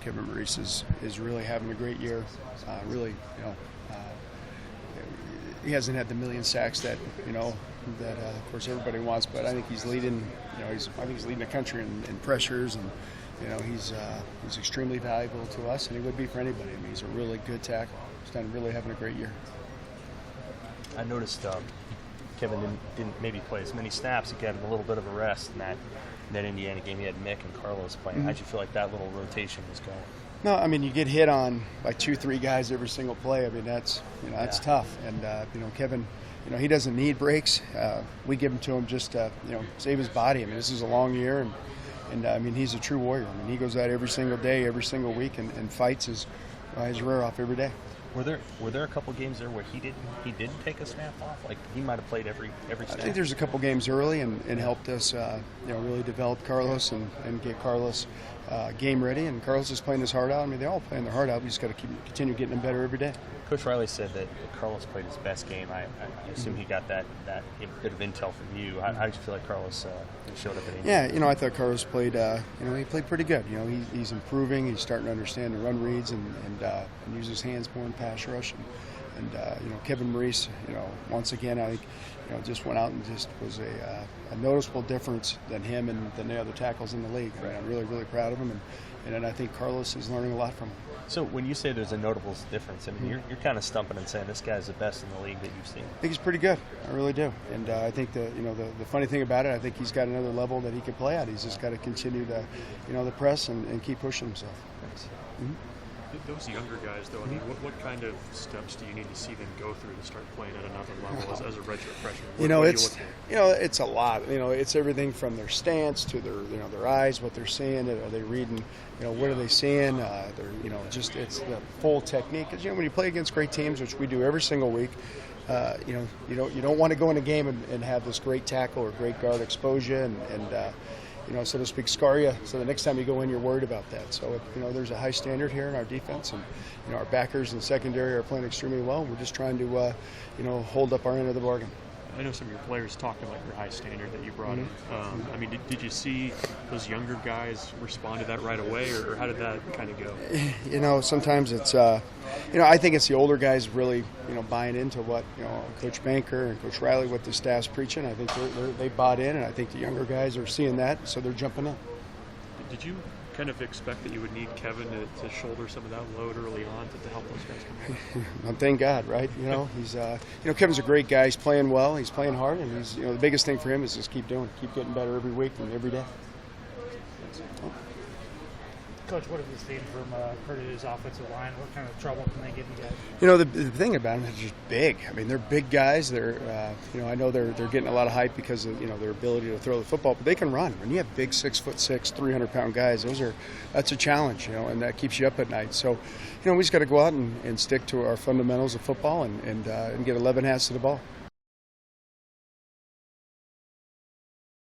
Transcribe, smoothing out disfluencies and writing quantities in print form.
Kevin Maurice is really having a great year. He hasn't had the million sacks that of course everybody wants, but I think he's leading. I think he's leading the country in pressures, and he's extremely valuable to us, and he would be for anybody. I mean, he's a really good tackle. He's done really having a great year. I noticed Kevin didn't maybe play as many snaps. He got a little bit of a rest in that Indiana game. He had Mick and Carlos playing. How'd you feel like that little rotation was going? No, I mean, you get hit on by 2-3 guys every single play. I mean, that's tough. And Kevin, he doesn't need breaks. We give them to him just to save his body. I mean, this is a long year, and I mean, he's a true warrior. I mean, he goes out every single day, every single week, and fights his rear off every day. Were there a couple games there where he didn't take a snap off? Like he might have played every snap? I think there's a couple games early and helped us really develop Carlos and get Carlos game ready. And Carlos is playing his heart out. I mean, they're all playing their heart out. We just got to continue getting them better every day. Coach Riley said that Carlos played his best game. I assume he got that bit of intel from you. How did you feel like Carlos showed up at Indiana? Yeah, I thought Carlos played. He played pretty good. He's improving. He's starting to understand the run reads and use his hands more in pass rush. And Kevin Maurice, once again, I think, just went out and just was a noticeable difference than him and than the other tackles in the league. I mean, I'm really, really proud of him, and I think Carlos is learning a lot from him. So when you say there's a notable difference, I mean, you're kind of stumping and saying this guy's the best in the league that you've seen. I think he's pretty good. I really do. And I think the funny thing about it, I think he's got another level that he can play at. He's just got to continue to, the press and keep pushing himself. Thanks. Mm-hmm. Those younger guys, though, I mean, what kind of steps do you need to see them go through to start playing at another level as a redshirt freshman? It's a lot. It's everything from their stance to their eyes, what they're seeing. Are they reading? What are they seeing? It's the full technique. Because when you play against great teams, which we do every single week, you don't want to go in a game and have this great tackle or great guard expose you and so to speak, scar you. So the next time you go in, you're worried about that. So, there's a high standard here in our defense, and our backers and secondary are playing extremely well. We're just trying to, hold up our end of the bargain. I know some of your players talked about your high standard that you brought in. I mean, did you see those younger guys respond to that right away, or how did that kind of go? Sometimes it's, I think it's the older guys really, buying into what, Coach Banker and Coach Riley, what the staff's preaching. I think they bought in, and I think the younger guys are seeing that, so they're jumping in. Did you kind of expect that you would need Kevin to shoulder some of that load early on to help those guys come in? Thank God, right? He's Kevin's a great guy. He's playing well. He's playing hard, and he's the biggest thing for him is just keep getting better every week and every day. Coach, what have you seen from Purdue's offensive line? What kind of trouble can they get you guys? The thing about them is just big. I mean, they're big guys. They're, I know they're getting a lot of hype because of their ability to throw the football, but they can run. When you have big 6'6", 300-pound guys, that's a challenge, and that keeps you up at night. So, we just got to go out and stick to our fundamentals of football and get 11 hats to the ball.